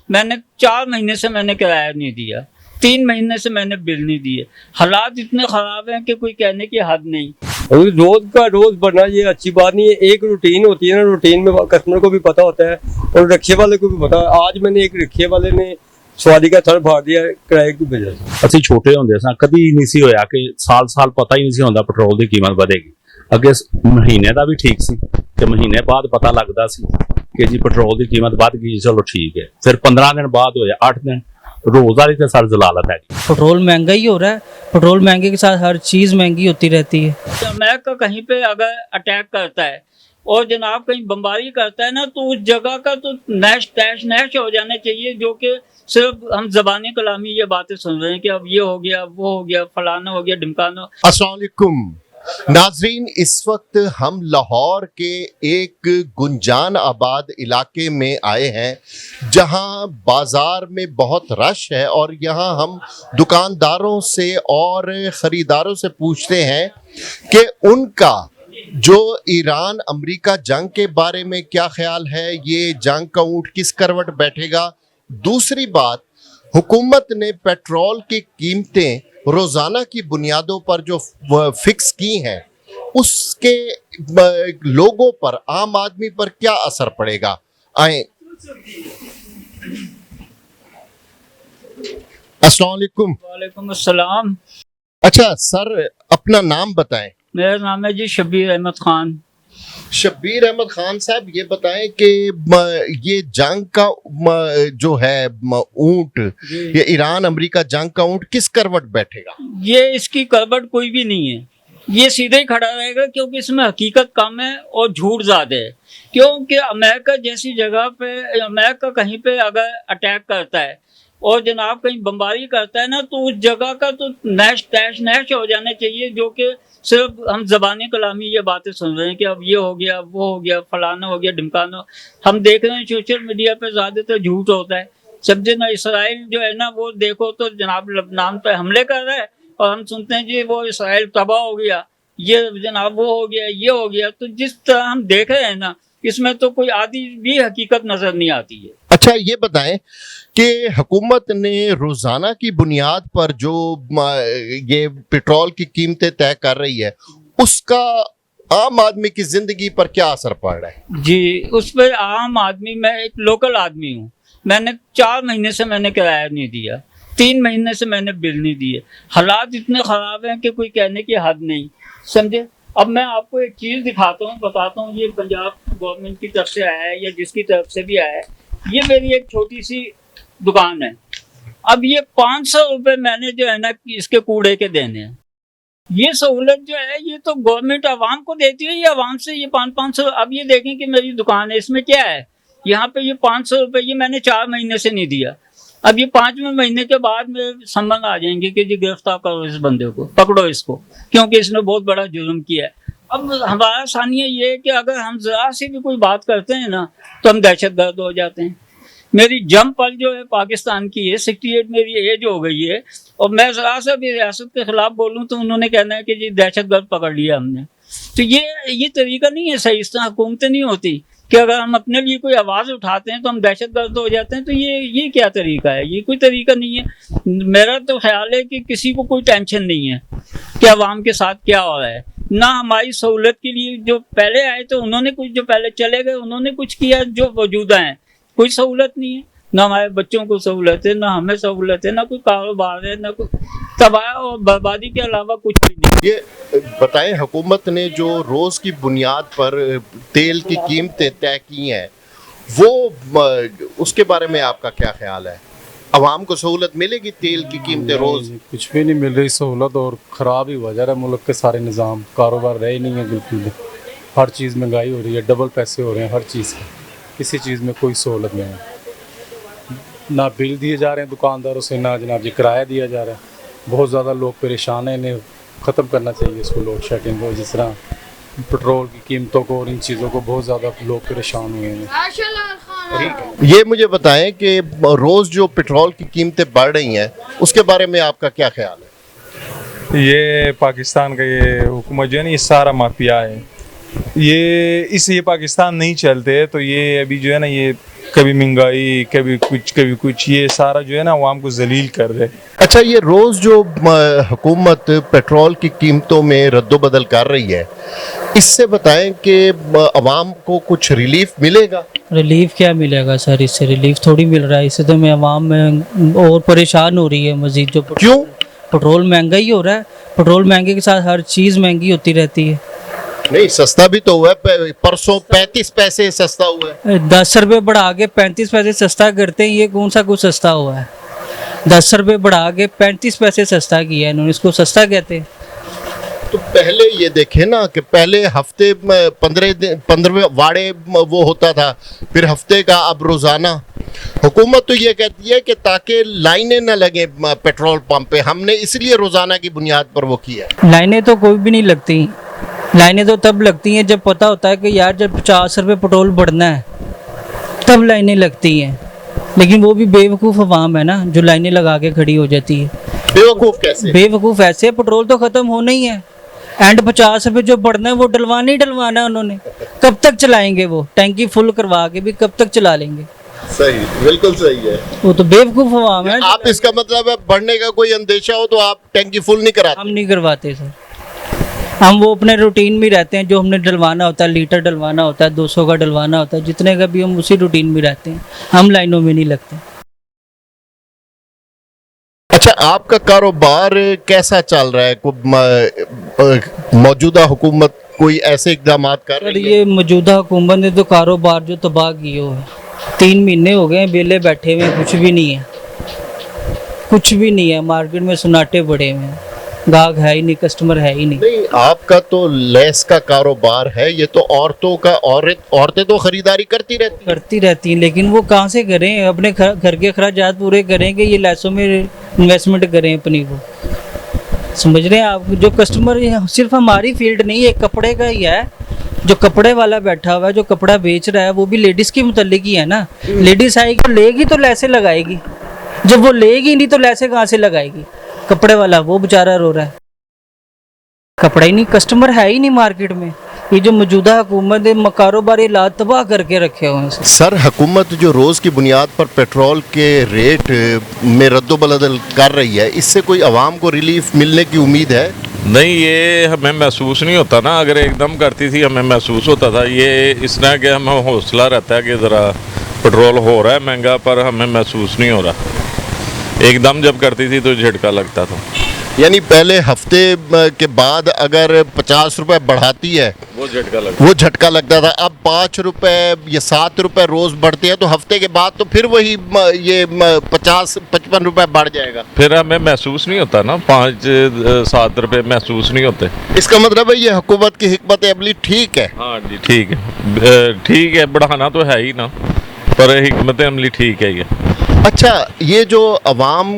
मैंने 4 महीने से मैंने किराया नहीं दिया, 3 महीने से मैंने बिल नहीं दिए। हालात इतने खराब हैं कि कोई कहने की हद नहीं। और रोज का रोज बढ़ना ये अच्छी बात नहीं है। एक रूटीन होती है ना, रूटीन में कस्टमर को भी पता होता है और रिक्शे वाले को भी पता है। आज मैंने एक रिक्शे वाले ने सवारी का थड़ फाड़ दिया किराए की वजह से। ਅਸੀਂ ਛੋਟੇ ਹੁੰਦੇ ਸਾਂ ਕਦੀ ਨਹੀਂ ਸੀ ਹੋਇਆ ਕਿ ਸਾਲ ਪਤਾ ਹੀ ਨਹੀਂ ਸੀ ਹੁੰਦਾ ਪੈਟਰੋਲ ਦੀ ਕੀਮਤ ਵਧੇਗੀ। ਅੱਗੇ ਮਹੀਨੇ ਦਾ ਵੀ ਠੀਕ ਸੀ ਕਿ ਮਹੀਨੇ ਬਾਅਦ ਪਤਾ ਲੱਗਦਾ ਸੀ ਕਿ ਜੀ ਪੈਟਰੋਲ ਦੀ ਕੀਮਤ ਵੱਧ ਗਈ, ਚਲੋ ठीक है। फिर 15 दिन बाद होया, 8 दिन, रोज वाली तो सर जलालत है। पेट्रोल महंगा ही हो रहा है, पेट्रोल महंगे के साथ हर चीज़ महंगी होती रहती है। अमेरिका कहीं पे अगर अटैक करता है और जनाब कहीं बमबारी करता है ना, तो उस जगह का तो नैश तैश नैश हो जाना चाहिए, जो कि सिर्फ हम ज़बानी कलामी ये बातें सुन रहे हैं कि अब ये हो गया, वो हो गया, फलाना हो गया, ढिमकाना। अस्सलाम वालेकुम नाजरीन, इस वक्त हम लाहौर के एक गुंजान आबाद इलाके में आए हैं जहां बाज़ार में बहुत रश है और यहां हम दुकानदारों से और ख़रीदारों से पूछते हैं कि उनका जो ईरान अमेरिका जंग के बारे में क्या ख्याल है, ये जंग का ऊँट किस करवट बैठेगा। दूसरी बात, हुकूमत ने पेट्रोल की कीमतें रोज़ाना की बुनियादों पर जो फिक्स की हैं, उसके लोगों पर, आम आदमी पर क्या असर पड़ेगा। आए, अस्सलाम वालेकुम। वालेकुम अस्सलाम। अच्छा सर, अपना नाम बताएं। मेरा नाम है जी शब्बीर अहमद खान। शब्बीर अहमद खान साहब, ये बताएं कि ये जंग का जो है ऊंट, ये ईरान अमेरिका जंग का ऊंट किस करवट बैठेगा। ये इसकी करवट कोई भी नहीं है, ये सीधे ही खड़ा रहेगा, क्योंकि इसमें हकीकत कम है और झूठ ज़्यादा है। क्योंकि अमेरिका जैसी जगह पे, अमेरिका कहीं पे अगर अटैक करता है और जनाब कहीं बमबारी करता है ना, तो उस जगह का तो नैश तैश नैश हो जाना चाहिए, जो कि सिर्फ हम ज़बानी कलामी ये बातें सुन रहे हैं कि अब ये हो गया, वो हो गया, फलाना हो गया, ढिमकाना। हम देख रहे हैं सोशल मीडिया पे ज़्यादातर झूठ होता है। समझे ना, इसराइल जो है ना, वो देखो तो जनाब लबनान पे हमले कर रहा है और हम सुनते हैं जी वो इसराइल तबाह हो गया, ये जनाब वो हो गया, ये हो गया। तो जिस तरह हम देख रहे हैं ना, इसमें तो कोई आधी भी हकीकत नजर नहीं आती है। अच्छा, ये बताएं कि हुकूमत ने रोजाना की बुनियाद पर जो ये पेट्रोल की कीमतें तय कर रही है, उसका आम आदमी की जिंदगी पर क्या असर पड़ रहा है। जी, उस पर आम आदमी, मैं एक लोकल आदमी हूँ, मैंने 4 महीने से मैंने किराया नहीं दिया, 3 महीने से मैंने बिल नहीं दिए। हालात इतने ख़राब हैं कि कोई कहने की हद नहीं, समझे। अब मैं आपको एक चीज़ दिखाता हूँ, बताता हूँ। ये पंजाब गवर्नमेंट की तरफ से आया है या जिसकी तरफ से भी आया है। ये मेरी एक छोटी सी दुकान है। अब ये 500 रुपये मैंने जो है ना इसके कूड़े के देने हैं। ये सहूलत जो है ये तो गवर्नमेंट आवाम को देती है, ये आवाम से ये 500। अब ये देखें कि मेरी दुकान है, इसमें क्या है, यहाँ पे ये 500 रुपये ये मैंने 4 महीने से नहीं दिया। अब ये 5वें महीने के बाद में सम्मन आ जाएंगे कि जी गिरफ्तार करो इस बंदे को, पकड़ो इसको, क्योंकि इसने बहुत बड़ा जुर्म किया है। अब हमारा सानिया ये है कि अगर हम जरा सी भी कोई बात करते हैं ना, तो हम दहशतगर्द हो जाते हैं। मेरी जम पल जो है पाकिस्तान की है, 68 मेरी एज हो गई है, और मैं जरा सा भी रियासत के खिलाफ बोलूँ तो उन्होंने कहना है कि जी दहशतगर्द पकड़ लिया हमने। तो ये तरीका नहीं है सही, इस तरह हुकूमतें नहीं होती कि अगर हम अपने लिए कोई आवाज़ उठाते हैं तो हम दहशतगर्द हो जाते हैं। तो ये क्या तरीका है, ये कोई तरीका नहीं है। मेरा तो ख्याल है कि किसी को कोई टेंशन नहीं है कि अवाम के साथ क्या हो रहा है। ना हमारी सहूलत के लिए जो पहले आए तो उन्होंने कुछ, जो पहले चले गए उन्होंने कुछ किया, जो मौजूदा हैं कोई सहूलत नहीं है। ना हमारे बच्चों को सहूलत है, ना हमें सहूलत है, ना कोई कारोबार है, ना कोई तबाह और बर्बादी के अलावा कुछ भी नहीं। ये बताएं, हुकूमत ने जो रोज की बुनियाद पर तेल की कीमतें तय की हैं, वो उसके बारे में आपका क्या ख्याल है। आवाम को सहूलत मिलेगी तेल की कीमतें रोज? कुछ भी नहीं मिल रही सहूलत, और ख़राब ही हुआ जा रहा है मुल्क के सारे निज़ाम, कारोबार रहे ही नहीं है बिल्कुल। हर चीज़ महंगाई हो रही है, डबल पैसे हो रहे हैं हर चीज़ के, किसी चीज़ में कोई सहूलत नहीं है। ना बिल दिए जा रहे हैं दुकानदारों से, ना जनाब जी किराया दिया जा रहा है। बहुत ज़्यादा लोग परेशान हैं, इन्हें ख़त्म करना चाहिए इसको, लोड शेडिंग को। जिस तरह पेट्रोल की कीमतों को और इन चीज़ों को बहुत ज़्यादा लोग परेशान हुए हैं। ये मुझे बताएं कि रोज़ जो पेट्रोल की कीमतें बढ़ रही हैं, उसके बारे में आपका क्या ख्याल है। ये पाकिस्तान का ये हुकूमत जो है ना, ये सारा माफिया है। ये पाकिस्तान नहीं चलते तो ये अभी जो है ना, ये कभी महंगाई कभी कुछ ये सारा जो है ना आवाम को जलील कर रहे हैं। अच्छा, ये रोज जो हुकूमत पेट्रोल की कीमतों में रद्दोबदल कर रही है, इससे बताएं कि अवाम को कुछ रिलीफ मिलेगा? रिलीफ क्या मिलेगा सर, इससे रिलीफ थोड़ी मिल रहा है। इससे तो मैं आवाम में और परेशान हो रही है मजीद। जो क्यों? पेट्रोल महंगा ही हो रहा है। पेट्रोल महंगे के साथ हर चीज़ महंगी होती रहती है। नहीं, सस्ता भी तो हुआ है, परसों 35 पैसे सस्ता हुआ है। 10 रुपये बढ़ा के 35 पैसे सस्ता करते हैं, ये कौन सा कुछ सस्ता हुआ है? 10 रुपये बढ़ा के 35 पैसे सस्ता किया है इन्होंने, इसको सस्ता कहते हैं। तो पहले ये देखे ना कि पहले हफ्ते में 15 वाड़े वो होता था, फिर हफ्ते का, अब रोजाना। हुकूमत तो ये कहती है कि ताकि लाइनें न लगे पेट्रोल पंप पे, हमने इसलिए रोजाना की बुनियाद पर वो किया। लाइनें तो कोई भी नहीं लगती। लाइनें तो तब लगती हैं जब पता होता है कि यार जब 50 रुपये पेट्रोल बढ़ना है तब लाइनें लगती हैं। लेकिन वो भी बेवकूफ़ अवाम है ना जो लाइनें लगा के खड़ी हो जाती है। बेवकूफ़ कैसे? बेवकूफ़ ऐसे, पेट्रोल तो ख़त्म होना ही है। एंड 50 रुपये जो बढ़ना है वो डलवाना ही डलवाना है उन्होंने। कब तक चलाएंगे वो? टैंकी फुल करवा के भी कब तक चला लेंगे? सही, बिल्कुल सही है। वो तो बेवकूफ़ अवाम है। आप इसका मतलब है बढ़ने का कोई अंदेशा हो तो आप टैंकी फुल नहीं कराते? हम नहीं करवाते सर। हम वो अपने रूटीन में रहते हैं, जो हमने डलवाना होता है, लीटर डलवाना होता है, 200 का डलवाना होता है, जितने का भी, हम उसी रूटीन में रहते हैं। हम लाइनों में नहीं लगते। अच्छा, आपका कारोबार कैसा चल रहा है? मौजूदा हुकूमत कोई ऐसे इकदाम कर सर रही है? ये मौजूदा हुकूमत ने तो कारोबार जो तबाह किए हुए हैं। 3 महीने हो गए हैं बेले बैठे हुए, कुछ भी नहीं है, कुछ भी नहीं है। मार्केट में सुनाटे पड़े हुए हैं, गाहक है ही नहीं, कस्टमर है ही नहीं। नहीं, आपका तो लेस का कारोबार है, ये तो औरतों का, औरतें तो खरीदारी करती रहती हैं, लेकिन वो कहाँ से करें? अपने घर के खर्चात पूरे करेंगे, ये लैसों में इन्वेस्टमेंट करें अपनी को। समझ रहे हैं आप? जो कस्टमर सिर्फ हमारी फील्ड नहीं है, कपड़े का ही है। जो कपड़े वाला बैठा हुआ है, जो कपड़ा बेच रहा है, वो भी लेडीज़ के मुतल्लिक ही है ना। लेडीज़ आएगी, लेगी तो लैसे लगाएगी। जब वो लेगी नहीं तो लैसे कहाँ से लगाएगी? कपड़े वाला वो बेचारा रो रहा है। कपड़ा ही नहीं, कस्टमर है ही नहीं मार्केट में। ये जो मौजूदा हुकूमत है कारोबारी लात तबाह करके रखे हुए हैं। सर, हुकूमत जो रोज़ की बुनियाद पर पेट्रोल के रेट में रद्दोबदल कर रही है, इससे कोई आवाम को रिलीफ मिलने की उम्मीद है? नहीं, ये हमें महसूस नहीं होता ना। अगर एकदम करती थी हमें महसूस होता था। ये इस तरह के हमें हौसला रहता है कि ज़रा पेट्रोल हो रहा है महंगा, पर हमें महसूस नहीं हो रहा। एकदम जब करती थी तो झटका लगता था। यानी पहले हफ्ते के बाद अगर 50 रुपए बढ़ाती है वो झटका लगता था। अब 5 रुपए या 7 रुपए रोज बढ़ते हैं तो हफ्ते के बाद तो फिर वही ये 50-55 रुपए बढ़ जाएगा। फिर हमें महसूस नहीं होता ना, 5-7 रुपए महसूस नहीं होते। इसका मतलब है ये हुकूमत की हिकमत अमली ठीक है। हाँ जी, ठीक है, बढ़ाना तो है ही ना, पर हिकमत अमली ठीक है ये। अच्छा, ये जो अवाम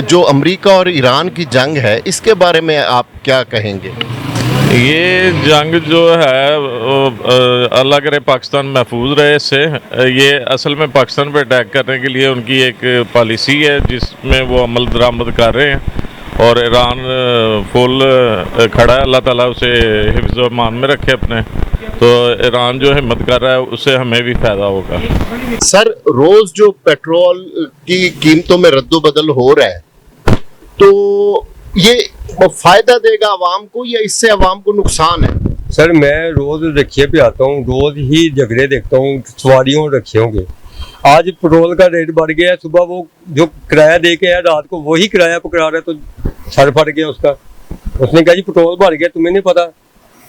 जो अमेरिका और ईरान की जंग है, इसके बारे में आप क्या कहेंगे? ये जंग जो है अल्लाह करे पाकिस्तान महफूज रहे इससे। ये असल में पाकिस्तान पे अटैक करने के लिए उनकी एक पॉलिसी है जिसमें वो अमल दरामद कर रहे हैं, और ईरान फुल खड़ा है। अल्लाह ताला उसे हिफ्ज़ व अमान में रखे अपने। तो ईरान जो हिम्मत कर रहा है उससे हमें भी फ़ायदा होगा। सर, रोज़ जो पेट्रोल की कीमतों में रद्दोबदल हो रहा है, तो ये फ़ायदा देगा आवाम को या इससे आवाम को नुकसान है? सर, मैं रोज रखिए पे आता हूँ, रोज ही झगड़े देखता हूँ सवारियों और रखियों के। आज पेट्रोल का रेट बढ़ गया है, सुबह वो जो किराया दे के आया रात को वही किराया पकड़ा रहा है, तो सर फट गया उसका। उसने कहा जी पेट्रोल बढ़ गया, तुम्हें नहीं पता।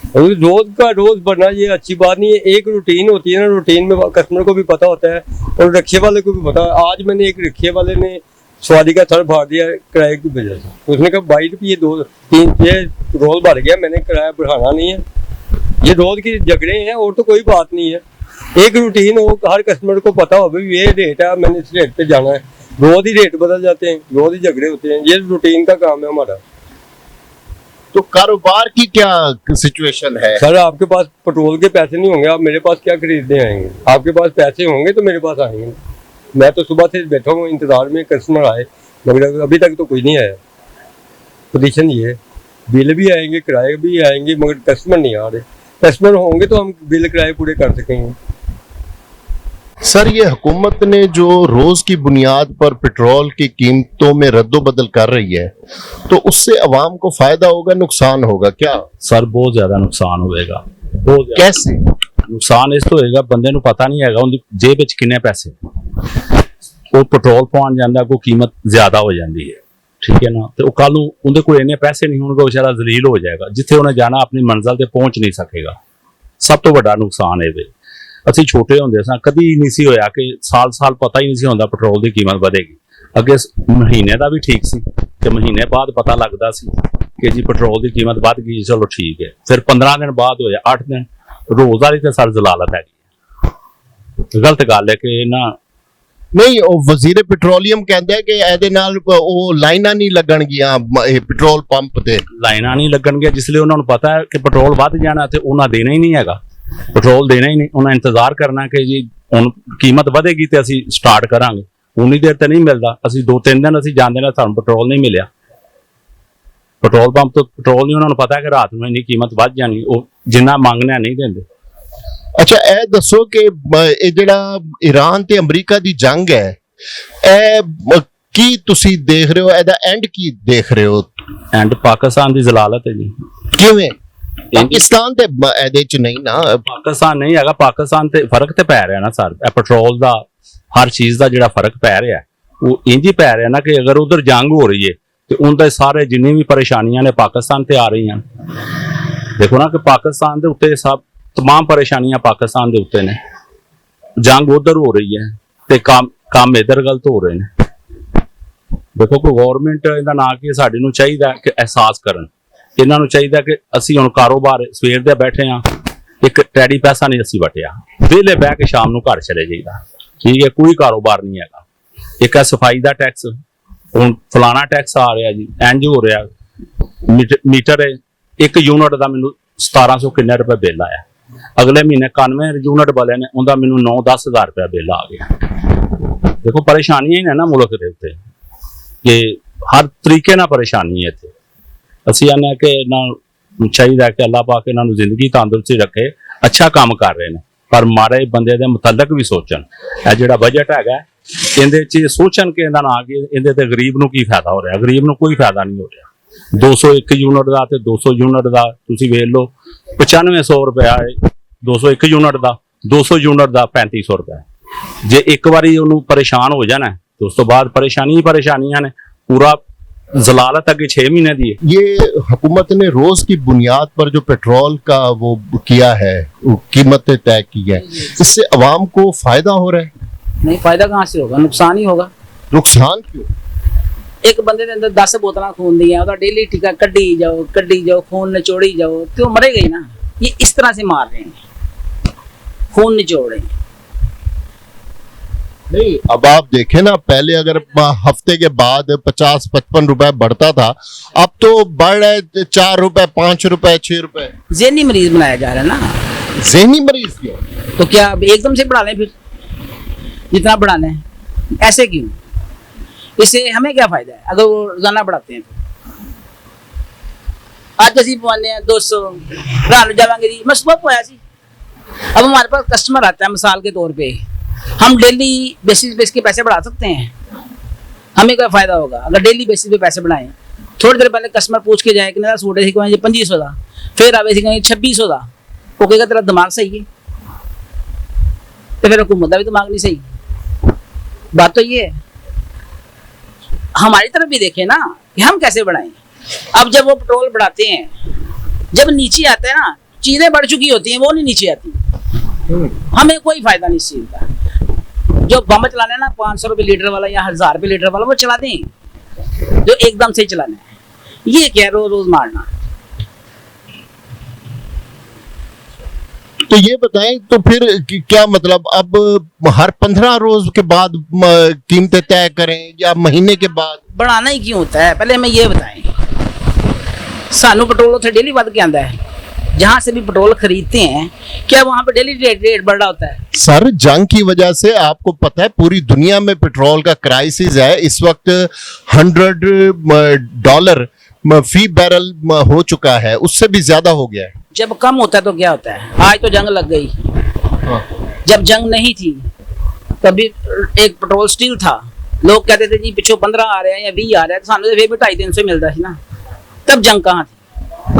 रोज का रोज बढ़ना ये अच्छी बात नहीं है। एक रूटीन होती है ना, रूटीन में कस्टमर को भी पता होता है और रिक्शे वाले को भी पता है। आज मैंने एक रिक्शे वाले ने सवारी का सर फाड़ दिया किराए की वजह से। उसने कहा 22 रुपये 2-3 रोज बढ़ गया, मैंने किराया बढ़ाना नहीं है। ये रोज की झगड़े हैं और तो कोई बात नहीं है। एक रूटीन हो, हर कस्टमर को पता हो भाई ये रेट है, मैंने इस रेट पे जाना है। रोज ही रेट बदल जाते हैं, रोज ही झगड़े होते हैं। ये रूटीन का काम है हमारा। तो कारोबार की क्या सिचुएशन है? सर, आपके पास पेट्रोल के पैसे नहीं होंगे, आप मेरे पास क्या खरीदने आएंगे? आपके पास पैसे होंगे तो मेरे पास आएंगे। मैं तो सुबह से बैठा हूँ इंतजार में कस्टमर आए, मगर अभी तक तो कोई नहीं आया। पोजीशन ये है, बिल भी आएंगे, किराए भी आएंगे, मगर कस्टमर नहीं आ रहे। कस्टमर होंगे तो हम बिल किराए पूरे कर सकेंगे। सर, ये हुकूमत ने जो रोज की बुनियाद पर पेट्रोल की कीमतों में रद्दोबदल कर रही है, तो उससे अवाम को फायदा होगा, नुकसान होगा क्या? सर बहुत ज्यादा नुकसान होएगा, बहुत ज्यादा। कैसे? ਨੁਕਸਾਨ ਇਸ ਤੋਂ ਹੋਏਗਾ, ਬੰਦੇ ਨੂੰ ਪਤਾ ਨਹੀਂ ਹੈਗਾ ਉਹਦੀ ਜੇਬ ਵਿੱਚ ਕਿੰਨੇ ਪੈਸੇ, ਉਹ ਪੈਟਰੋਲ ਪਾਉਣ ਜਾਂਦਾ ਕੋਈ ਕੀਮਤ ਜ਼ਿਆਦਾ ਹੋ ਜਾਂਦੀ ਹੈ, ਠੀਕ ਹੈ ਨਾ, ਤੇ ਉਹ ਕੱਲ ਨੂੰ ਉਹਦੇ ਕੋਲ ਇੰਨੇ ਪੈਸੇ ਨਹੀਂ ਹੋਣਗੇ, ਵਿਚਾਰਾ ਜ਼ਲੀਲ ਹੋ ਜਾਏਗਾ, ਜਿੱਥੇ ਉਹਨੇ ਜਾਣਾ ਆਪਣੀ ਮੰਜ਼ਿਲ ਤੇ ਪਹੁੰਚ ਨਹੀਂ ਸਕੇਗਾ। ਸਭ ਤੋਂ ਵੱਡਾ ਨੁਕਸਾਨ ਇਹ ਵੇ। ਅਸੀਂ ਛੋਟੇ ਹੁੰਦੇ ਸਾਂ, ਕਦੀ ਨਹੀਂ ਸੀ ਹੋਇਆ ਕਿ ਸਾਲ ਪਤਾ ਹੀ ਨਹੀਂ ਸੀ ਹੁੰਦਾ ਪੈਟਰੋਲ ਦੀ ਕੀਮਤ ਵਧੇਗੀ। ਅੱਗੇ ਮਹੀਨੇ ਦਾ ਵੀ ਠੀਕ ਸੀ ਤੇ ਮਹੀਨੇ ਬਾਅਦ ਪਤਾ ਲੱਗਦਾ ਸੀ ਕਿ ਜੀ ਪੈਟਰੋਲ ਦੀ ਕੀਮਤ ਵੱਧ ਗਈ, ਚਲੋ ਠੀਕ ਹੈ। ਫਿਰ 15 ਦਿਨ ਬਾਅਦ ਹੋਇਆ, 8 ਦਿਨ, ਰੋਜ਼ ਵਾਲੀ ਤੇ ਸਰ ਜ਼ਲਾਲਤ ਹੈਗੀ। ਗਲਤ ਗੱਲ ਹੈ ਕਿ ਨਾ, ਨਹੀਂ, ਉਹ ਵਜ਼ੀਰ ਪੈਟਰੋਲੀਅਮ ਕਹਿੰਦਾ ਹੈ ਕਿ ਇਹਦੇ ਨਾਲ ਉਹ ਲਾਈਨਾਂ ਨਹੀਂ ਲੱਗਣਗੀਆਂ ਇਹ ਪੈਟਰੋਲ ਪੰਪ ਤੇ। ਲਾਈਨਾਂ ਨਹੀਂ ਲੱਗਣਗੀਆਂ ਜਿਸ ਲਈ ਉਹਨਾਂ ਨੂੰ ਪਤਾ ਹੈ ਕਿ ਪੈਟਰੋਲ ਵੱਧ ਜਾਣਾ ਤੇ ਉਹਨਾਂ ਦੇਣਾ ਹੀ ਨਹੀਂ ਹੈਗਾ, ਪੈਟਰੋਲ ਦੇਣਾ ਹੀ ਨਹੀਂ। ਉਹਨਾਂ ਇੰਤਜ਼ਾਰ ਕਰਨਾ ਕਿ ਜੀ ਹੁਣ ਕੀਮਤ ਵਧੇਗੀ ਤੇ ਅਸੀਂ ਸਟਾਰਟ ਕਰਾਂਗੇ। ਉਨੀ ਦੇਰ ਤੇ ਨਹੀਂ ਮਿਲਦਾ। ਅਸੀਂ 2-3 ਦਿਨ ਅਸੀਂ ਜਾਂਦੇ ਨੇ, ਸਾਨੂੰ ਪੈਟਰੋਲ ਨਹੀਂ ਮਿਲਿਆ। ਪੈਟਰੋਲ ਪੰਪ ਤੋਂ ਪੈਟਰੋਲ ਨਹੀਂ, ਉਹਨਾਂ ਨੂੰ ਪਤਾ ਹੈ ਕਿ ਰਾਤ ਨੂੰ ਇੰਨੀ ਕੀਮਤ ਵੱਧ ਜਾਣੀ, ਉਹ ਜਿੰਨਾ ਮੰਗਣਾ ਨਹੀਂ ਦਿੰਦੇ। ਅੱਛਾ, ਇਹ ਦੱਸੋ ਕਿ ਇਹ ਜਿਹੜਾ ਈਰਾਨ ਤੇ ਅਮਰੀਕਾ ਦੀ ਜੰਗ ਹੈ, ਇਹ ਕੀ ਤੁਸੀਂ ਦੇਖ ਰਹੇ ਹੋ? ਇਹਦਾ ਐਂਡ ਕੀ ਦੇਖ ਰਹੇ ਹੋ? ਐਂਡ ਪਾਕਿਸਤਾਨ ਦੀ ਜ਼ਲਾਲਤ ਹੈ ਜੀ। ਕਿਵੇਂ? ਪਾਕਿਸਤਾਨ ਤੇ ਇਹਦੇ ਚ ਨਹੀਂ ਨਾ, ਪਾਕਿਸਤਾਨ ਨਹੀਂ ਹੈਗਾ। ਪਾਕਿਸਤਾਨ ਤੇ ਫਰਕ ਤੇ ਪੈ ਰਿਹਾ ਨਾ ਸਰ, ਇਹ ਪੈਟਰੋਲ ਦਾ, ਹਰ ਚੀਜ਼ ਦਾ ਜਿਹੜਾ ਫਰਕ ਪੈ ਰਿਹਾ ਉਹ ਇੰਜ ਹੀ ਪੈ ਰਿਹਾ ਨਾ ਕਿ ਅਗਰ ਉਧਰ ਜੰਗ ਹੋ ਰਹੀ ਹੈ ਤੇ ਉਹਦੇ ਸਾਰੇ ਜਿੰਨੀ ਵੀ ਪਰੇਸ਼ਾਨੀਆਂ ਨੇ ਪਾਕਿਸਤਾਨ ਤੇ ਆ ਰਹੀਆਂ। ਦੇਖੋ ਨਾ ਕਿ ਪਾਕਿਸਤਾਨ ਦੇ ਉੱਤੇ ਸਭ तमाम ਪਰੇਸ਼ਾਨੀਆਂ ਪਾਕਿਸਤਾਨ ਦੇ ਉੱਤੇ ਨੇ। ਜੰਗ ਉਧਰ ਹੋ ਰਹੀ ਹੈ ਤੇ ਕੰਮ ਇਧਰ ਗਲਤ ਹੋ ਰਹੇ ਨੇ। ਦੇਖੋ ਕੋਈ ਗਵਰਨਮੈਂਟ ਇਹਦਾ ਨਾ ਕਿ ਸਾਡੇ ਨੂੰ ਚਾਹੀਦਾ ਕਿ ਅਹਿਸਾਸ ਕਰਨ, ਇਹਨਾਂ ਨੂੰ ਚਾਹੀਦਾ ਕਿ ਅਸੀਂ ਹੁਣ ਕਾਰੋਬਾਰ ਸਵੇਰ ਦੇ ਬੈਠੇ ਹਾਂ, ਇੱਕ ਟੈਡੀ ਪੈਸਾ ਨਹੀਂ ਅਸੀਂ ਵਟਿਆ, ਵਿਹਲੇ ਬਹਿ ਕੇ ਸ਼ਾਮ ਨੂੰ ਘਰ ਚਲੇ ਜਾਈਦਾ, ਠੀਕ ਹੈ, ਕੋਈ ਕਾਰੋਬਾਰ ਨਹੀਂ ਹੈਗਾ। ਇੱਕ ਹੈ ਸਫਾਈ ਦਾ ਟੈਕਸ, ਹੁਣ ਫਲਾਣਾ ਟੈਕਸ ਆ ਰਿਹਾ ਜੀ, ਇੰਜ ਹੋ ਰਿਹਾ। ਮੀਟਰ 1 ਯੂਨਿਟ ਦਾ ਮੈਨੂੰ 1700 ਕਿੰਨੇ ਰੁਪਏ ਬਿੱਲ ਆਇਆ। ਅਗਲੇ ਮਹੀਨੇ 91 ਯੂਨਿਟ ਵਾਲੇ ਨੇ, ਉਹਦਾ ਮੈਨੂੰ 9-10 ਹਜ਼ਾਰ ਰੁਪਏ ਬਿੱਲ ਆ ਗਿਆ। ਦੇਖੋ ਪਰੇਸ਼ਾਨੀਆਂ ਹੀ ਨੇ ਨਾ ਮੁਲਕ ਦੇ ਉੱਤੇ, ਕਿ ਹਰ ਤਰੀਕੇ ਨਾਲ ਪਰੇਸ਼ਾਨੀ ਹੈ ਇੱਥੇ। ਅਸੀਂ ਆਨੇ ਕਿ ਇਹਨਾਂ ਨੂੰ ਚਾਹੀਦਾ ਕਿ ਅੱਲਾਹ ਪਾਕ ਇਹਨਾਂ ਨੂੰ ਜ਼ਿੰਦਗੀ ਤੰਦਰੁਸਤੀ ਰੱਖੇ। ਅੱਛਾ ਕੰਮ ਕਰ ਰਹੇ ਨੇ, ਪਰ ਮਾੜੇ ਬੰਦੇ ਦੇ ਮੁਤਲਕ ਵੀ ਸੋਚਣ। ਇਹ ਜਿਹੜਾ ਬਜਟ ਹੈਗਾ ਇਹਦੇ 'ਚ ਸੋਚਣ ਕਿ ਇਹਦਾ ਨਾ ਕਿ ਇਹਦੇ ਤੇ ਗਰੀਬ ਨੂੰ ਕੀ ਫਾਇਦਾ ਹੋ ਰਿਹਾ। ਗਰੀਬ ਨੂੰ ਕੋਈ ਫਾਇਦਾ ਨਹੀਂ ਹੋ ਰਿਹਾ। 201 ਯੂਨਿਟ ਦਾ ਤੇ 200 ਯੂਨਿਟ ਦਾ ਤੁਸੀਂ ਵੇਖ ਲਓ, 9500 ਰੁਪਇਆ ਹੈ 201 ਯੂਨਿਟ ਦਾ, 200 ਯੂਨਿਟ ਦਾ 3500 ਰੁਪਇਆ। ਜੇ ਇੱਕ ਵਾਰੀ ਉਹਨੂੰ ਪਰੇਸ਼ਾਨ ਹੋ ਜਾਣਾ तो उस तो बाद परेशानियां ने पूरा जलालत अगे 6 महीने दी है। ये हुकूमत ने रोज की बुनियाद पर जो पेट्रोल का वो किया है, कीमतें तय की है, इससे अवाम को फायदा हो रहा है? नहीं, फायदा कहाँ से होगा, नुकसान ही होगा। नुकसान क्यों? एक बंदे के अंदर 10 बोतल खून दी है, डेली टीका कड्डी जाओ खून निचोड़ी जाओ तो मरेगा ही ना। ये इस तरह से मार रहे हैं, खून निचोड़ रहे हैं। नहीं, अब आप देखें ना, पहले अगर हफ्ते के बाद 50-55 रुपए बढ़ता था, अब तो बढ़ रहा है 4 रुपए, 5 रुपए, 6 रुपए। ज़हनी मरीज बनाया जा रहा है ना। ज़हनी मरीज क्यों? तो क्या एकदम से बढ़ा लें, फिर जितना बढ़ाना है ऐसे क्यों? इससे हमें क्या फायदा है अगर वो रोजाना बढ़ाते हैं? आज असी पवाने 200 रात जावांगे जी, मैं सुबह पवाया सी। अब हमारे पास कस्टमर आता है, मिसाल के तौर पे हम डेली बेसिस पे इसके पैसे बढ़ा सकते हैं? हमें क्या फायदा होगा अगर डेली बेसिस पे पैसे बढ़ाएं? थोड़ी देर पहले कस्टमर पूछ के जाए कि ना सूट है 2500 का, फिर आवे सी 2600 का, वो कहेगा तेरा दिमाग सही है, तो फिर हुकूमत का भी दिमाग नहीं सही। बात तो ये है, हमारी तरफ भी देखें ना कि हम कैसे बढ़ाएं। अब जब वो पेट्रोल बढ़ाते हैं, जब नीचे आता है ना, चीजें बढ़ चुकी होती हैं, वो नहीं नीचे आती, हमें कोई फायदा नहीं इस चीज का। जो बम चलाना है ना 500 रुपये लीटर वाला या 1000 रुपये लीटर वाला, वो चला दें, जो एकदम से चलाना है। ये क्या रोज रोज मारना। तो ये बताएं, तो फिर क्या मतलब अब हर 15 रोज के बाद कीमतें तय करें या महीने के बाद? बढ़ाना ही क्यों होता है, पहले हमें ये बताएं। सानू पेट्रोल उसे डेली बढ़ के आंदा है, जहां से भी पेट्रोल खरीदते हैं, क्या वहां पे डेली रेट बढ़ रहा होता है? सर, जंग की वजह से आपको पता है पूरी दुनिया में पेट्रोल का क्राइसिस है इस वक्त। $100 फी बैरल हो चुका है, उससे भी ज्यादा हो गया है। जब कम होता है तो क्या होता है? आज तो जंग लग गई, जब जंग नहीं थी कभी एक पेट्रोल स्टील था, लोग कहते थे जी पिछो 15 आ रहे हैं या 20 आ रहे हैं, तो सामने से फिर भी 250-300 मिलता थी ना। तब जंग कहाँ थी?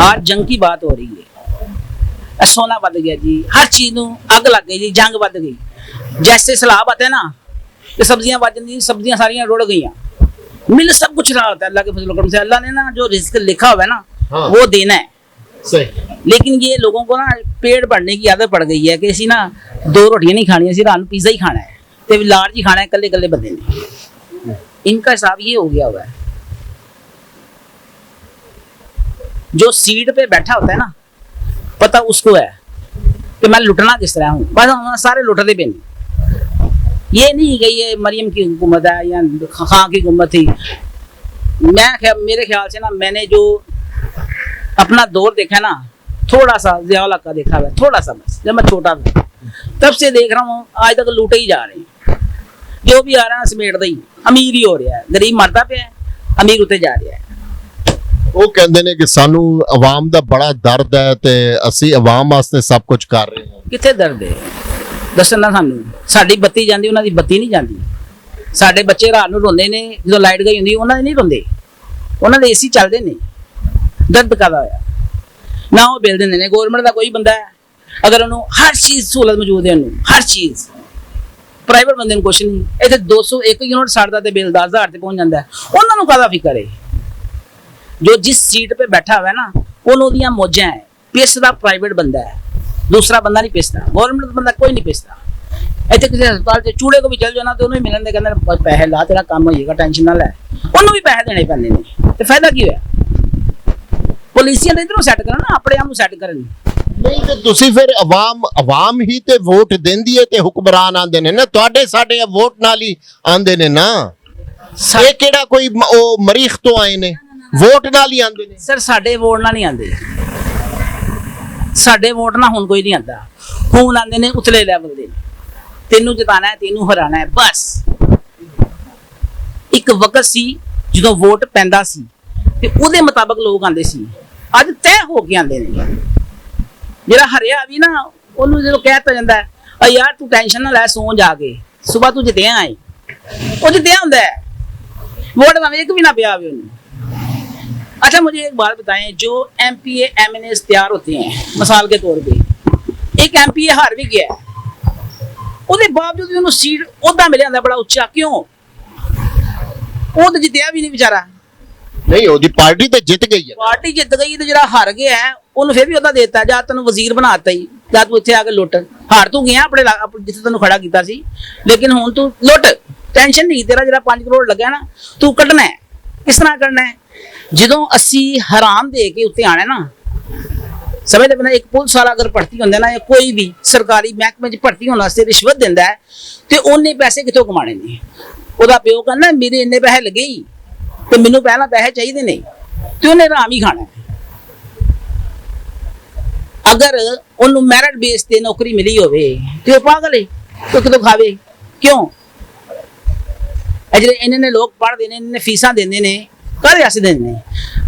आज जंग की बात हो रही है। सोना बढ़ गया जी, हर चीज नूं अग लग गई जी, जंग बढ़ गई। जैसे सैलाब आते हैं ना, तो सब्जियां बच जाती, सब्जियां सारियां रुड़ गई, मिल सब कुछ रहा होता है अल्लाह के फजल करम से। अल्लाह ने ना जो रिस्क लिखा हुआ है ना, हाँ। वो देना है। सही। लेकिन ये लोगों को ना पेट भरने की आदत पड़ गई है कि असी ना 2 रोटियां नहीं खानी, असी रात पिज्जा ही खाना है, तो लार्ज ही खाना है, कल्ले कल्ले बंदे ने। इनका हिसाब ये हो गया हुआ है। जो सीट पे बैठा होता है ना, पता उसको है कि मैं लुटना किस तरह हूँ, बस हम सारे लुटते पे नहीं। ये नहीं कि ये मरियम की हुकूमत है या खां की हुकूमत थी। मेरे ख्याल से ना, मैंने जो अपना दौर देखा ना, थोड़ा सा ज़िया-उल हक का देखा हुआ, थोड़ा सा बस, जब मैं छोटा था तब से देख रहा हूँ, आज तक लूटे ही जा रहे हैं। जो भी आ रहा है समेटदा ही, अमीर ही हो रहा है, गरीब मरता पे है, अमीर उते जा रहा है। ਉਹ ਕਹਿੰਦੇ ਨੇ ਕਿ ਸਾਨੂੰ ਆਵਾਮ ਦਾ ਬੜਾ ਦਰਦ ਹੈ ਤੇ ਅਸੀਂ ਆਵਾਮ ਵਾਸਤੇ ਸਭ ਕੁਝ ਕਰ ਰਹੇ ਹਾਂ। ਕਿੱਥੇ ਦਰਦ ਹੈ ਦੱਸਣ ਨਾ ਸਾਨੂੰ। ਸਾਡੀ ਬੱਤੀ ਜਾਂਦੀ, ਉਹਨਾਂ ਦੀ ਬੱਤੀ ਨਹੀਂ ਜਾਂਦੀ। ਸਾਡੇ ਬੱਚੇ ਰਾਤ ਨੂੰ ਰੋਂਦੇ ਨੇ, ਜਦੋਂ ਲਾਈਟ ਗਈ ਹੁੰਦੀ ਉਹਨਾਂ ਦੇ ਨਹੀਂ ਰੋਂਦੇ, ਉਹਨਾਂ ਦੇ ਏਸੀ ਚੱਲਦੇ ਨੇ। ਦਰਦ ਕਾਹਦਾ ਹੋਇਆ ਨਾ? ਉਹ ਬਿੱਲ ਦਿੰਦੇ ਨੇ। ਗੌਰਮੈਂਟ ਦਾ ਕੋਈ ਬੰਦਾ ਹੈ, ਅਗਰ ਉਹਨੂੰ ਹਰ ਚੀਜ਼ ਸਹੂਲਤ ਮੌਜੂਦ ਹੈ, ਉਹਨੂੰ ਹਰ ਚੀਜ਼। ਪ੍ਰਾਈਵੇਟ ਬੰਦੇ ਨੂੰ ਕੁਛ ਨਹੀਂ। ਇੱਥੇ 201 ਯੂਨਿਟ ਸੜਦਾ ਤੇ ਬਿੱਲ 10,000 ਤੇ ਪਹੁੰਚ ਜਾਂਦਾ। ਉਹਨਾਂ ਨੂੰ ਕਾਹਦਾ ਫਿਕਰ ਹੈ? जो जिस सीट पे बैठा हुआ है ना, उन्होंने मौजा है। पिसदा प्राइवेट बंदा है, दूसरा बंदा नहीं पिसदा। गवर्नमेंट बंदा कोई नहीं पिसदा। इतने किसी अस्पताल से चूड़े को भी चल जाओ ना, तो उन्हें मिलन दे कहते पैसे ला, तेरा काम होएगा, टेंशन ना ले। उन्होंने भी पैसे देने पैंदे ने, तो फायदा की होया? पुलिसियां ने इधरों सैट करन ना, अपने आप सैट करन। ਨਹੀਂ ਤੇ ਤੁਸੀਂ ਫਿਰ ਆਵਾਮ ਹੀ ਤੇ ਵੋਟ ਦਿੰਦੀ ਹੈ ਤੇ ਹੁਕਮਰਾਨ ਆਂਦੇ ਨੇ ਨਾ, ਤੁਹਾਡੇ ਸਾਡੇ ਵੋਟ ਨਾਲ ਹੀ ਆਂਦੇ ਨੇ ਨਾ। ਇਹ ਕਿਹੜਾ ਕੋਈ ਉਹ ਮਰੀਖ ਤੋਂ ਆਏ ਨੇ? ਵੋਟ ਨਾਲ ਹੀ ਆਂਦੇ ਨੇ ਸਰ। ਸਾਡੇ ਵੋਟ ਨਾਲ ਨਹੀਂ ਆਂਦੇ, ਸਾਡੇ ਵੋਟ ਨਾਲ ਹੁਣ ਕੋਈ ਨਹੀਂ ਆਂਦਾ। ਹੁਣ ਆਂਦੇ ਨੇ ਉਤਲੇ ਲੈਵਲ ਦੇ, ਤੈਨੂੰ ਜਿਤਾਣਾ ਹੈ, ਤੈਨੂੰ ਹਰਾਣਾ ਹੈ, ਬਸ। ਇੱਕ ਵਕਤ ਸੀ ਜਦੋਂ ਵੋਟ ਪੈਂਦਾ ਸੀ ਤੇ ਉਹਦੇ ਮੁਤਾਬਕ ਲੋਕ ਆਂਦੇ ਸੀ। ਅੱਜ ਤੈਅ ਹੋ ਕੇ ਆਂਦੇ ਨੇ। ਜਿਹੜਾ ਹਰਿਆ ਵੀ ਨਾ, ਉਹਨੂੰ ਜਦੋਂ ਕਹਿ ਤਾ ਜਾਂਦਾ ਆ ਯਾਰ ਤੂੰ ਟੈਨਸ਼ਨ ਨਾ ਲੈ, ਸੌਂ ਜਾ ਕੇ, ਸਵੇਰ ਤੂੰ ਜਿੱਤਿਆ ਆਏ, ਉਹ ਜਿੱਤਿਆ ਹੁੰਦਾ ਹੈ। वोट भावे एक भी ना पिया उन्हें। अच्छा मुझे एक बात बताएं, जो MPA MNAs तैयार होते हैं मिसाल के तौर पे, एक MPA हार भी गया ਉਹਦੇ ਬਾਵਜੂਦ ਵੀ ਉਹਨੂੰ ਸੀਟ ਉਹਦਾ ਮਿਲਿਆ ਜਾਂਦਾ ਬੜਾ ਉੱਚਾ, ਕਿਉਂ? ਉਹ ਤਾਂ ਜਿੱਤਿਆ ਵੀ ਨਹੀਂ ਵਿਚਾਰਾ। ਨਹੀਂ, ਉਹਦੀ ਪਾਰਟੀ ਤੇ ਜਿੱਤ ਗਈ ਹੈ। ਪਾਰਟੀ ਜਿੱਤ ਗਈ ਤੇ ਜਿਹੜਾ ਹਾਰ ਗਿਆ ਉਹਨੂੰ ਫਿਰ ਵੀ ਉਹਦਾ ਦੇ ਦਿੱਤਾ, ਜਾਂ ਤੈਨੂੰ ਵਜ਼ੀਰ ਬਣਾਤਾ ਹੀ, ਜਾਂ ਤੂੰ ਇੱਥੇ ਆ ਕੇ ਲੁੱਟ। ਹਾਰ ਤੂੰ ਗਿਆ ਆਪਣੇ ਜਿੱਥੇ ਤੈਨੂੰ ਖੜਾ ਕੀਤਾ ਸੀ, ਲੇਕਿਨ ਹੁਣ ਤੂੰ ਲੁੱਟ। ਟੈਨਸ਼ਨ ਨਹੀਂ, ਤੇਰਾ ਜਿਹੜਾ 5 ਕਰੋੜ ਲੱਗਾ ਨਾ, ਤੂੰ ਕੱਢਣਾ ਹੈ। ਕਿਸ ਤਰ੍ਹਾਂ ਕੱਢਣਾ ਹੈ? ਜਦੋਂ ਅਸੀਂ ਹਰਾਮ ਦੇ ਕੇ ਉੱਤੇ ਆਣਾ ਨਾ, ਸਮਝਦੇ ਪਏ ਨਾ, ਇੱਕ ਪੁਲਿਸ ਵਾਲਾ ਅਗਰ ਭਰਤੀ ਹੁੰਦਾ ਨਾ, ਜਾਂ ਕੋਈ ਵੀ ਸਰਕਾਰੀ ਮਹਿਕਮੇ 'ਚ ਭਰਤੀ ਹੋਣ ਵਾਸਤੇ ਰਿਸ਼ਵਤ ਦਿੰਦਾ ਹੈ, ਤੇ ਉਹਨੇ ਪੈਸੇ ਕਿੱਥੋਂ ਕਮਾਣੇ ਨੇ? ਉਹਦਾ ਪਿਓ ਕਹਿੰਦਾ ਮੇਰੇ ਇੰਨੇ ਪੈਸੇ ਲੱਗੇ ਹੀ ਤੇ ਮੈਨੂੰ ਪਹਿਲਾਂ ਪੈਸੇ ਚਾਹੀਦੇ ਨੇ, ਤੇ ਉਹਨੇ ਹਰਾਮ ਹੀ ਖਾਣਾ। ਅਗਰ ਉਹਨੂੰ ਮੈਰਿਟ ਬੇਸ ਤੇ ਨੌਕਰੀ ਮਿਲੀ ਹੋਵੇ ਤੇ ਉਹ ਪਾਗਲ ਹੈ, ਉਹ ਕਿਤੋਂ ਖਾਵੇ? ਕਿਉਂ? ਜਿਹੜੇ ਇਹਨਾਂ ਨੇ ਲੋਕ ਪੜ੍ਹਦੇ ਨੇ, ਇਹਨਾਂ ਨੇ ਫੀਸਾਂ ਦਿੰਦੇ ਨੇ, ਕਾਹਦੇ ਵਾਸਤੇ ਦਿੰਦੇ ਨੇ?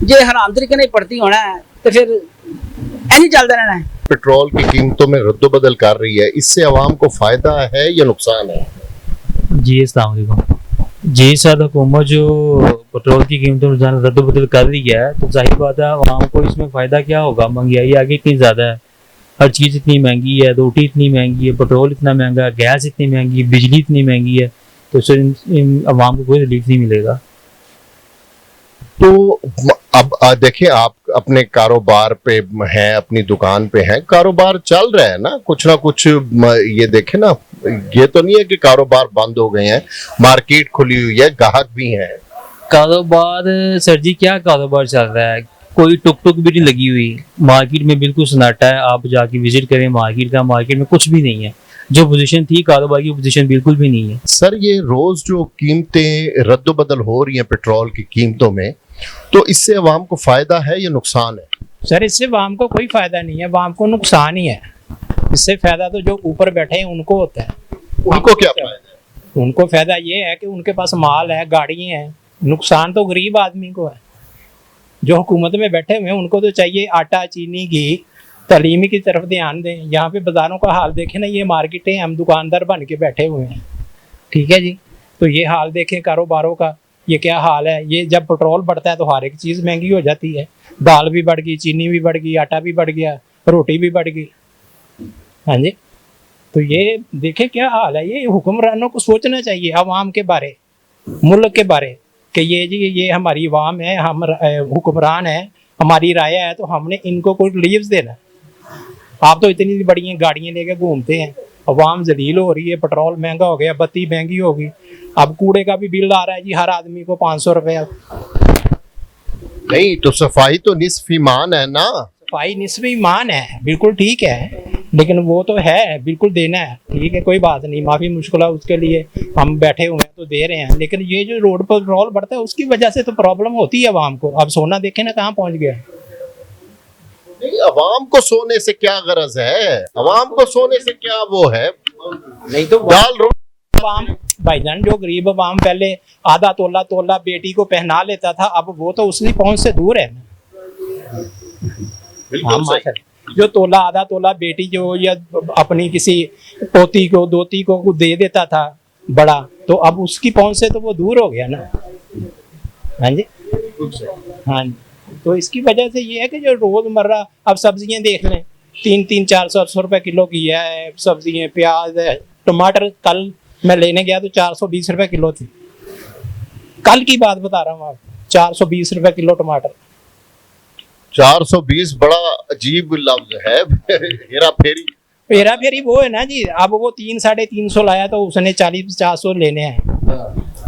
ਜੇ ਹਰਾਮ ਤਰੀਕੇ ਨਾਲ ਭਰਤੀ होना है तो फिर ऐसे चलता रहना है। पेट्रोल की कीमतों में रद्दोबदल कर रही है, इससे आवाम को फायदा है या नुकसान है? जी अस्सलाम वालेकुम। जी सर, हुकूमत जो पेट्रोल की कीमतों में रद्दोबदल कर रही है, तो जाहिर बात है आवाम को इसमें फ़ायदा क्या होगा? महंगाई आगे इतनी ज़्यादा है, हर चीज़ इतनी महंगी है, रोटी इतनी महंगी है, पेट्रोल इतना महंगा है, गैस इतनी महंगी है, बिजली इतनी महंगी है, तो इससे आवाम को कोई रिलीफ नहीं मिलेगा। तो अब देखिए, आप अपने कारोबार पे हैं, अपनी दुकान पे हैं, कारोबार चल रहा है ना कुछ ये देखे ना, ये तो नहीं है कि कारोबार बंद हो गए हैं, मार्केट खुली हुई है, ग्राहक भी हैं। कारोबार सर जी, क्या कारोबार चल रहा है? कोई टुक टुक भी नहीं लगी हुई, मार्केट में बिल्कुल सन्नाटा है। आप जाके विजिट करें मार्केट का, मार्केट में कुछ भी नहीं है। जो पोजीशन थी कारोबार की, पोजीशन बिल्कुल भी नहीं है। सर, ये रोज जो कीमतें रद्दोबदल हो रही हैं पेट्रोल की कीमतों में, तो इससे अवाम को फायदा है या नुकसान है? सर, इससे अवाम को कोई फायदा नहीं है, अवाम को नुकसान ही है। इससे फायदा तो जो ऊपर बैठे हैं उनको होता है। उनको क्या फायदा है? उनको फायदा ये है कि उनके पास माल है, गाड़ी है। नुकसान तो गरीब आदमी को है। जो हुकूमत में बैठे हुए हैं उनको तो चाहिए आटा, चीनी, घी, तालीमी की तरफ ध्यान दें। यहाँ पे बाजारों का हाल देखें ना, ये मार्केटें हम दुकानदार बन के बैठे हुए हैं, ठीक है जी। तो ये हाल देखें कारोबारों का, ये क्या हाल है। ये जब पेट्रोल बढ़ता है तो हर एक चीज़ महंगी हो जाती है। दाल भी बढ़ गई, चीनी भी बढ़ गई, आटा भी बढ़ गया, रोटी भी बढ़ गई। हाँ जी। तो ये देखें क्या हाल है। ये हुक्मरानों को सोचना चाहिए अवाम के बारे, मुल्क के बारे, कि ये जी ये हमारी अवाम है, हम हुक्मरान है, हमारी राय है, तो हमने इनको कोई रिलीफ देना। आप तो इतनी बड़ी गाड़ियाँ लेके घूमते हैं, अवाम जलील हो रही है, पेट्रोल महंगा हो गया, बत्ती महंगी होगी, अब कूड़े का भी बिल आ रहा है जी हर आदमी को 500 रुपये। नहीं तो सफाई तो निस्फ ईमान है ना। सफाई निस्फ ईमान है, बिल्कुल ठीक है, लेकिन वो तो है, बिल्कुल देना है, ठीक है, कोई बात नहीं, माफ़ी मुश्किल है उसके लिए, हम बैठे हुए हैं तो दे रहे हैं। लेकिन ये जो रोड पर पेट्रोल बढ़ता है उसकी वजह से तो प्रॉब्लम होती है अवाम को। अब सोना देखें ना कहाँ पहुँच गया। नहीं, अवाम को सोने से क्या गरज है, अवाम को सोने से क्या वो है। नहीं तो दाल रोटी अवाम भाईजान, जो गरीब अवाम पहले आधा तोला तोला बेटी को पहना लेता था, अब वो तो उसकी पहुंच से दूर है ना। बिल्कुल सही। जो तोला आधा तोला बेटी जो या अपनी किसी पोती को दोती को दे देता था बड़ा, तो अब उसकी पहुंच से तो वो दूर हो गया ना। हाँ जी, हाँ जी। तो इसकी वजह से ये है कि जो रोजमर्रा, अब सब्जियां देख लें, 300-400 रुपए किलो की है सब्जियां, प्याज है, टमाटर कल मैं लेने गया तो 420 रुपए किलो थी। कल की बात बता रहा हूँ आपको, 420 रुपए किलो टमाटर। 420 बड़ा अजीब लफ्ज है। हेरा फेरी, हेरा फेरी वो है ना जी। अब वो 300-350 लाया तो उसने 40-50 लेने हैं,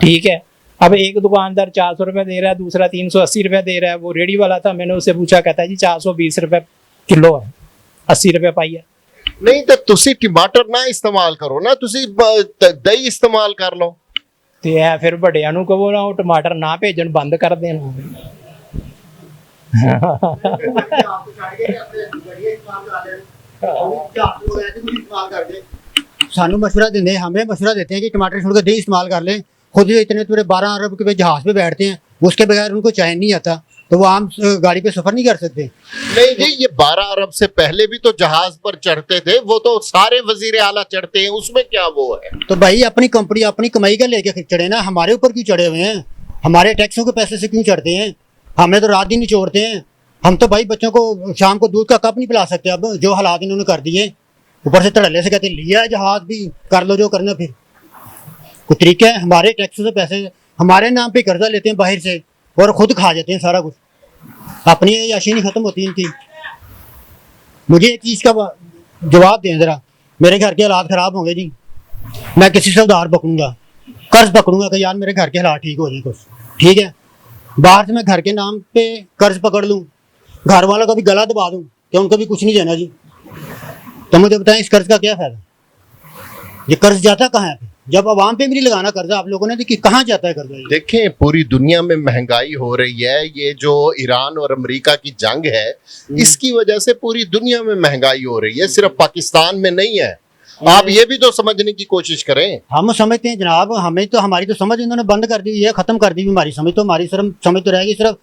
ठीक है। अब एक दुकानदार 400 रुपए दे रहा है, दूसरा 380 रुपए दे रहा है। वो रेडी वाला था, मैंने उससे पूछा, कहता है जी 420 रुपए किलो है, 80 रुपए पाई है। नहीं तो तुसी टमाटर ना इस्तेमाल करो ना, तुसी दही इस्तेमाल कर लो। तो है फिर बड़िया नु कहो ना, वो टमाटर ना भेजन बंद कर देना। सानू मशवरा देंगे, हमें मशवरा देते हैं कि टमाटर छोड़ कर दही इस्तेमाल कर लें। खुद ही इतने पूरे 12 अरब के जहाज पे बैठते हैं, उसके बगैर उनको चैन नहीं आता, तो वो आम गाड़ी पे सफर नहीं कर सकते। नहीं जी, ये 12 अरब से पहले भी तो जहाज पर चढ़ते थे, वो तो सारे वजीर आला चढ़ते हैं, उसमें क्या वो है। तो भाई अपनी कंपनी अपनी कमाई का लेके चढ़े ना, हमारे ऊपर क्यों चढ़े हुए हैं, हमारे टैक्सों के पैसे से क्यों चढ़ते हैं। हमें तो रात दिन निचोड़ते हैं। हम तो भाई बच्चों को शाम को दूध का कप नहीं पिला सकते, अब जो हालात इन्होंने कर दिए। ऊपर से धड़ल्ले से कहते लिया है जहाज भी, कर लो जो करना। फिर कोई तरीका है, हमारे टैक्सों से पैसे हमारे नाम पे कर्जा लेते हैं बाहर से और खुद खा जाते हैं सारा कुछ। अपनी याशी नहीं खत्म होती इनकी। मुझे एक चीज का जवाब दें जरा, मेरे घर के हालात खराब होंगे जी, मैं किसी से उधार पकड़ूंगा, कर्ज पकड़ूंगा कि यार मेरे घर के हालात ठीक हो जाए कुछ, ठीक है। बाहर से मैं घर के नाम पे कर्ज पकड़ लूं, घर वालों का भी गला दबा दूं कि उनको भी कुछ नहीं देना जी, तो मुझे बताएं इस कर्ज का क्या फायदा। ये कर्ज जाता कहाँ है? जब आवाम पे भी नहीं लगाना कर्जा आप लोगों ने, तो कहाँ जाता है कर्जा? देखें, पूरी दुनिया में महंगाई हो रही है। ये जो ईरान और अमेरिका की जंग है, इसकी वजह से पूरी दुनिया में महंगाई हो रही है, सिर्फ पाकिस्तान में नहीं है। आप ये भी तो समझने की कोशिश करें। हम समझते हैं जनाब, हमें तो हमारी तो समझ इन्होंने बंद कर दी है, खत्म कर दी हमारी समझ। तो हमारी सिर्फ समझ तो रहेगी सिर्फ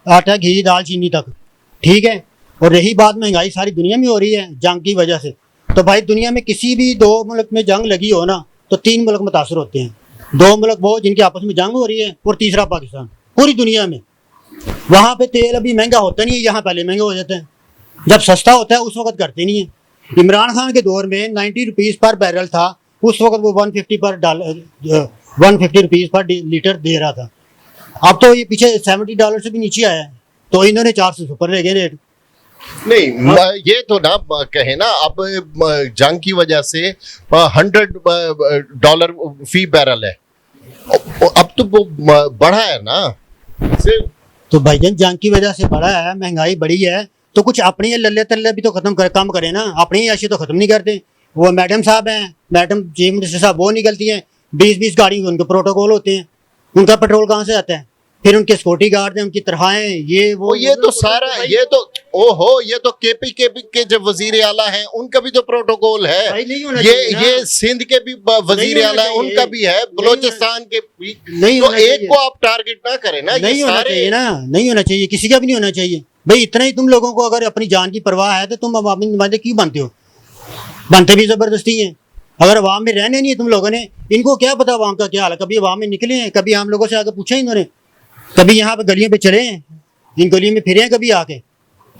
आटा घी दाल चीनी तक, ठीक है। और रही बात महंगाई सारी दुनिया में हो रही है जंग की वजह से, तो भाई दुनिया में किसी भी 2 मुल्क में जंग लगी हो ना, तो 3 मुल्क मुतासर होते हैं। 2 मुल्क वो जिनके आपस में जंग हो रही है, और तीसरा पाकिस्तान। पूरी दुनिया में वहाँ पे तेल अभी महंगा होता नहीं है, यहाँ पहले महंगा हो जाता है। जब सस्ता होता है उस वक्त करते नहीं है। इमरान खान के दौर में 90 रुपीज़ पर बैरल था, उस वक्त वो 150 रुपीज़ पर लीटर दे रहा था। अब तो ये पीछे $70 से भी नीचे आया है, तो इन्होंने 400 से ऊपर ले गए रेट। नहीं, ये तो ना कहे ना, अब जंग की वजह से $100 फी बैरल है, अब तो वो बढ़ा है ना। तो भाईजान जंग की वजह से बढ़ा है, महंगाई बढ़ी है, तो कुछ अपनी लल्ले तल्ले भी तो खत्म कर, काम करें ना। अपनी ऐसी तो खत्म नहीं करते। वो मैडम साहब हैं, मैडम चीफ मिनिस्टर साहब, वो निकलती हैं 20-20 गाड़ी, उनके प्रोटोकॉल होते हैं, उनका पेट्रोल कहाँ से आता है? फिर उनके सिक्योरिटी गार्ड हैं, उनकी तरहाएं, ये तो सारा, ये तो ओहो, ये तो केपी के जो वजीर आला हैं उनका भी तो प्रोटोकॉल है। ये सिंध के भी वजीर आला है, उनका भी है, बलोचिस्तान के भी। तो एक को आप टारगेट ना करें ना, नहीं होना चाहिए ना, नहीं होना चाहिए, किसी का भी नहीं होना चाहिए भाई। इतना ही तुम लोगों को अगर अपनी जान की परवाह है तो तुम अवामी नुमाइंदे क्यों बनते हो? बनते भी जबरदस्ती हैं। अगर अवाम में रहने नहीं है तुम लोगों ने, इनको क्या पता अवाम का क्या हाल है। कभी अवाम में निकले हैं, कभी हम लोगों से आगे पूछा इन्होंने, कभी यहाँ पे गलियों पे चले हैं, इन गलियों में फिरे हैं कभी आके,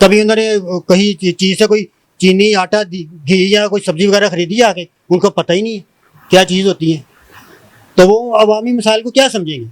कभी उन्होंने कहीं चीज़ से कोई चीनी आटा घी या कोई सब्जी वगैरह खरीदी आके, उनको पता ही नहीं है क्या चीज़ होती है। तो वो अवामी मसाइल को क्या समझेंगे।